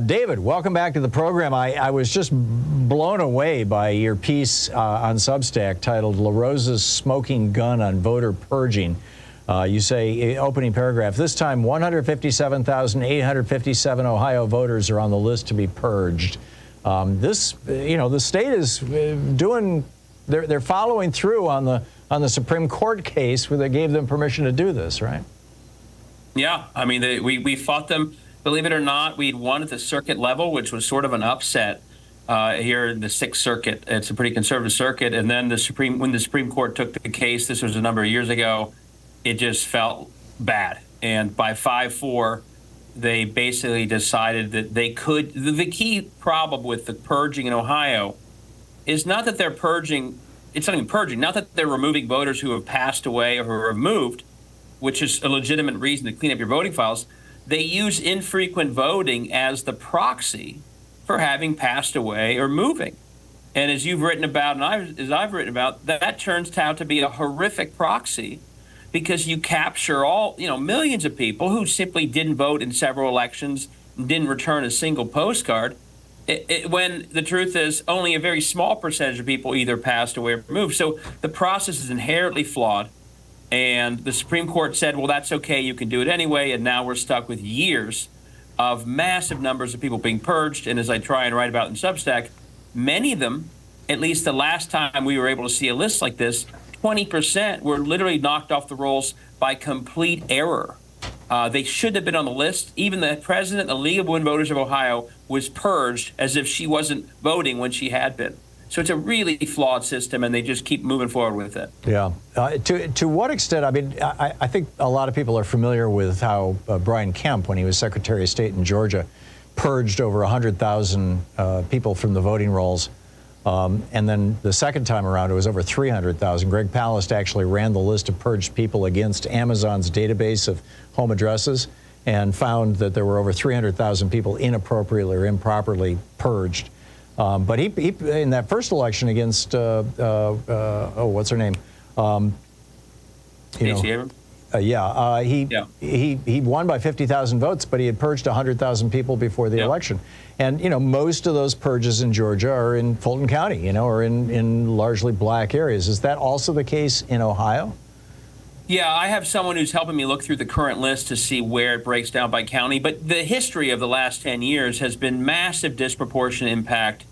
David, welcome back to the program. I was just blown away by your piece on Substack titled La Rosa's Smoking Gun on Voter Purging. You say, opening paragraph, this time 157,857 Ohio voters are on the list to be purged. The state is doing, they're following through on the Supreme Court case where they gave them permission to do this, right? Yeah, I mean, we fought them. Believe it or not, we'd won at the circuit level, which was sort of an upset here in the Sixth Circuit. It's a pretty conservative circuit. And then when the Supreme Court took the case, this was a number of years ago, it just felt bad. And by 5-4, they basically decided that they could. The key problem with the purging in Ohio is not that they're purging. It's not even purging. Not that they're removing voters who have passed away or who are removed, which is a legitimate reason to clean up your voting files. They use infrequent voting as the proxy for having passed away or moving. And as you've written about, and as I've written about, that turns out to be a horrific proxy because you capture millions of people who simply didn't vote in several elections, didn't return a single postcard, when the truth is only a very small percentage of people either passed away or moved. So the process is inherently flawed. And the Supreme Court said, well, that's okay, you can do it anyway. And now we're stuck with years of massive numbers of people being purged. And as I try and write about in Substack, many of them, at least the last time we were able to see a list like this, 20% were literally knocked off the rolls by complete error. They should have been on the list. Even the president, the League of Women Voters of Ohio, was purged as if she wasn't voting when she had been. So it's a really flawed system, and they just keep moving forward with it. Yeah. To what extent, I mean, I think a lot of people are familiar with how Brian Kemp, when he was Secretary of State in Georgia, purged over 100,000 people from the voting rolls. And then the second time around, it was over 300,000. Greg Palast actually ran the list of purged people against Amazon's database of home addresses and found that there were over 300,000 people inappropriately or improperly purged. But he in that first election against what's her name? He won by 50,000 votes, but he had purged 100,000 people before the election. And most of those purges in Georgia are in Fulton County, or in largely black areas. Is that also the case in Ohio? Yeah, I have someone who's helping me look through the current list to see where it breaks down by county. But the history of the last 10 years has been massive disproportionate impact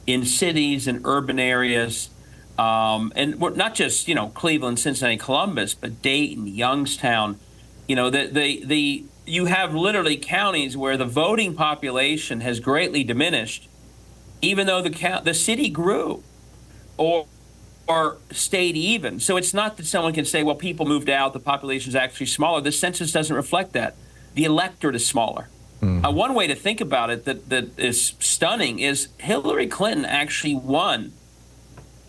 in cities and urban areas. And not just, Cleveland, Cincinnati, Columbus, but Dayton, Youngstown. You have literally counties where the voting population has greatly diminished, even though the city grew or stayed even. So it's not that someone can say, well, people moved out, the population is actually smaller. The census doesn't reflect that. The electorate is smaller. One way to think about it that is stunning is Hillary Clinton actually won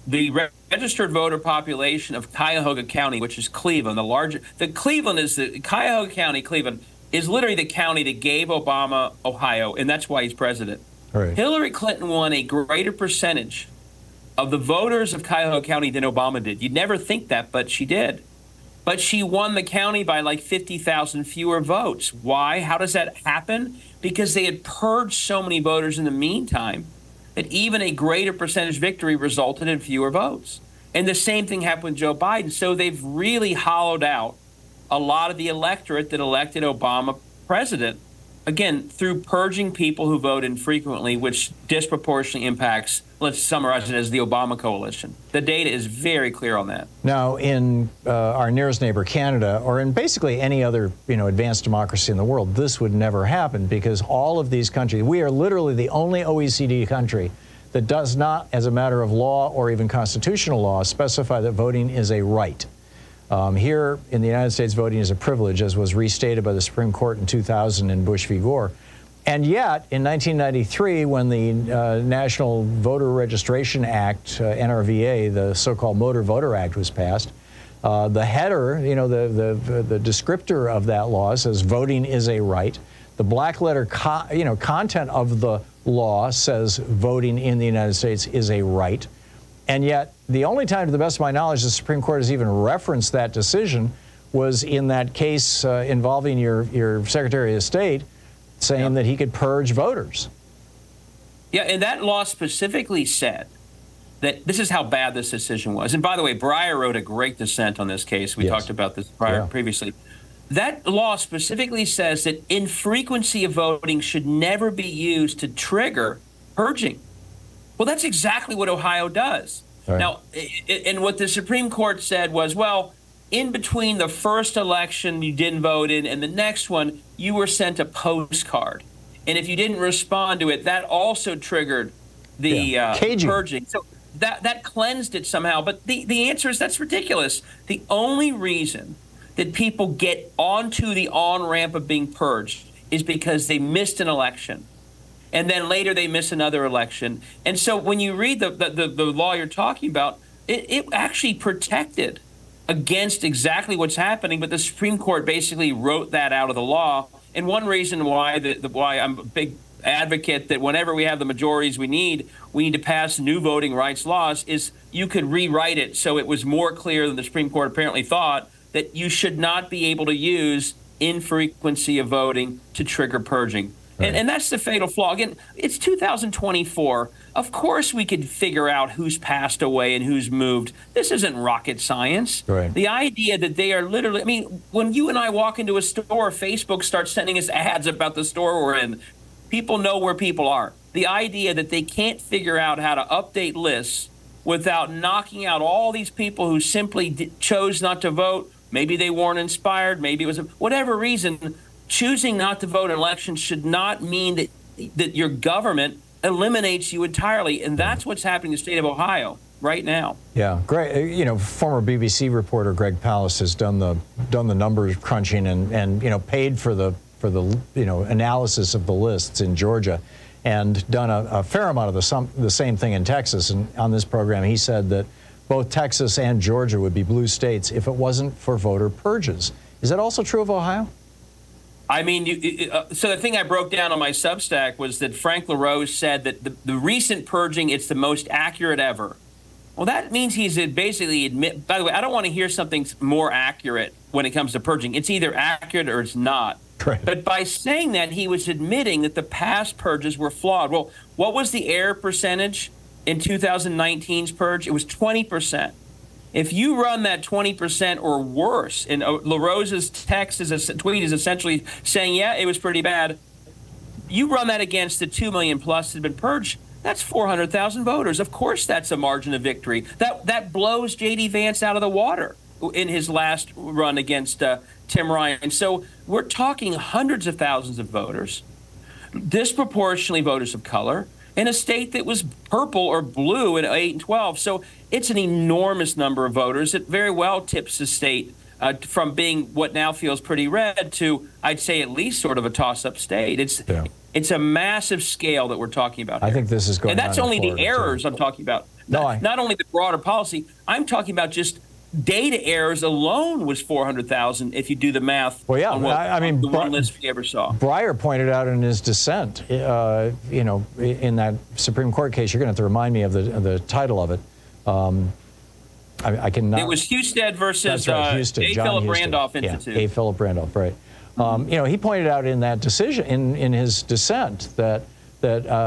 the registered voter population of Cuyahoga County, which is Cleveland. Cuyahoga County, Cleveland, is literally the county that gave Obama Ohio, and that's why he's president. Right. Hillary Clinton won a greater percentage of the voters of Cuyahoga County than Obama did. You'd never think that, but she did. But she won the county by like 50,000 fewer votes. Why? How does that happen? Because they had purged so many voters in the meantime that even a greater percentage victory resulted in fewer votes. And the same thing happened with Joe Biden. So they've really hollowed out a lot of the electorate that elected Obama president, again, through purging people who vote infrequently, which disproportionately impacts, let's summarize it as the Obama coalition. The data is very clear on that. Now, in our nearest neighbor, Canada, or in basically any other, advanced democracy in the world, this would never happen because all of these countries, we are literally the only OECD country that does not, as a matter of law or even constitutional law, specify that voting is a right. Here in the United States, voting is a privilege, as was restated by the Supreme Court in 2000 in Bush v. Gore. And yet, in 1993, when the National Voter Registration Act, NRVA, the so-called Motor Voter Act, was passed, the header, the descriptor of that law says voting is a right. The black letter, content of the law says voting in the United States is a right. And yet, the only time, to the best of my knowledge, the Supreme Court has even referenced that decision was in that case involving your Secretary of State, saying that he could purge voters. Yeah, and that law specifically said that this is how bad this decision was. And by the way, Breyer wrote a great dissent on this case. We talked about this previously. That law specifically says that infrequency of voting should never be used to trigger purging. Well, that's exactly what Ohio does. Right. Now, and what the Supreme Court said was, well, in between the first election you didn't vote in and the next one, you were sent a postcard. And if you didn't respond to it, that also triggered the purging. So that cleansed it somehow. But the answer is that's ridiculous. The only reason that people get onto the on-ramp of being purged is because they missed an election. And then later they miss another election. And so when you read the law you're talking about, it actually protected against exactly what's happening. But the Supreme Court basically wrote that out of the law. And one reason why why I'm a big advocate that whenever we have the majorities we need to pass new voting rights laws is you could rewrite it so it was more clear than the Supreme Court apparently thought that you should not be able to use infrequency of voting to trigger purging. Right. And that's the fatal flaw. Again, it's 2024. Of course we could figure out who's passed away and who's moved. This isn't rocket science. Right. The idea that they are literally, I mean, when you and I walk into a store, Facebook starts sending us ads about the store we're in. People know where people are. The idea that they can't figure out how to update lists without knocking out all these people who simply chose not to vote, maybe they weren't inspired, maybe it was whatever reason, choosing not to vote in elections should not mean that your government eliminates you entirely. And that's what's happening in the state of Ohio right now. Yeah, great. You know, former BBC reporter Greg Palast has done the numbers crunching and you know, paid for the you know, analysis of the lists in Georgia, and done a fair amount of the same thing in Texas. And on this program, he said that both Texas and Georgia would be blue states if it wasn't for voter purges. Is that also true of Ohio? I mean, so the thing I broke down on my Substack was that Frank LaRose said that the recent purging, it's the most accurate ever. Well, that means he's basically by the way, I don't want to hear something more accurate when it comes to purging. It's either accurate or it's not. Right. But by saying that, he was admitting that the past purges were flawed. Well, what was the error percentage in 2019's purge? It was 20%. If you run that 20% or worse, and LaRose's tweet is essentially saying, yeah, it was pretty bad. You run that against the 2 million plus that have been purged, that's 400,000 voters. Of course, that's a margin of victory. That blows J.D. Vance out of the water in his last run against Tim Ryan. So we're talking hundreds of thousands of voters, disproportionately voters of color, in a state that was purple or blue in 8 and 12. So it's an enormous number of voters. It very well tips the state from being what now feels pretty red to, I'd say, at least sort of a toss-up state. It's a massive scale that we're talking about here. I think this is going on. And that's only the errors I'm talking about. Not only the broader policy. I'm talking about just data errors alone was 400,000 if you do the math. Well, yeah, on I mean, the one list we ever saw. Breyer pointed out in his dissent, you know, in that Supreme Court case. You're going to have to remind me of the title of it. I cannot. It was Husted versus Husted, A. Philip Randolph Institute. Yeah, A. Philip Randolph, right. You know, he pointed out in that decision, in his dissent, that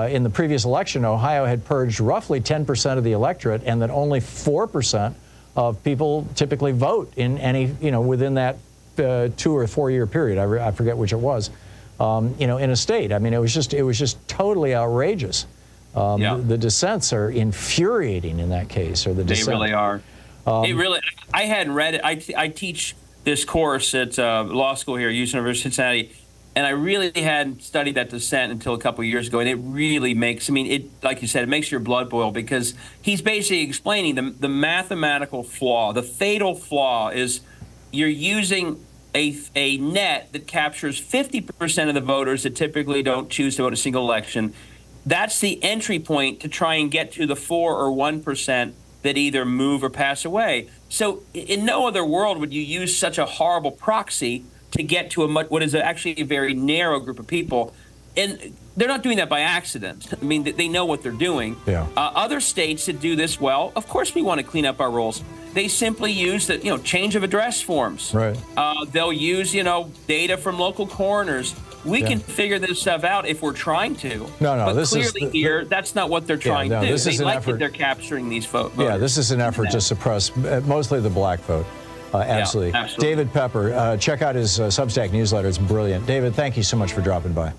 in the previous election, Ohio had purged roughly 10% of the electorate, and that only 4% of people typically vote in any, you know, within that 2 or 4 year period. I forget which it was. You know, in a state. I mean, it was just totally outrageous. The dissents are infuriating in that case, or the dissent. They really are. I hadn't read it. I teach this course at law school here at University of Cincinnati, and I really hadn't studied that dissent until a couple of years ago, and it really makes, I mean, it, like you said, it makes your blood boil, because he's basically explaining the mathematical flaw. The fatal flaw is you're using a net that captures 50% of the voters that typically don't choose to vote a single election. That's the entry point to try and get to the 4 or 1% that either move or pass away. So in no other world would you use such a horrible proxy to get to what is actually a very narrow group of people. And they're not doing that by accident. I mean, they know what they're doing. Yeah. Other states that do this well, of course we want to clean up our rules. They simply use the, change of address forms. Right. They'll use, data from local coroners. We can figure this stuff out if we're trying to. No, but this is clearly here, that's not what they're trying to do. This is they an like effort. that they're capturing these voters. Yeah, this is an effort to suppress mostly the black vote. Absolutely. Yeah, absolutely. David Pepper, check out his Substack newsletter. It's brilliant. David, thank you so much for dropping by.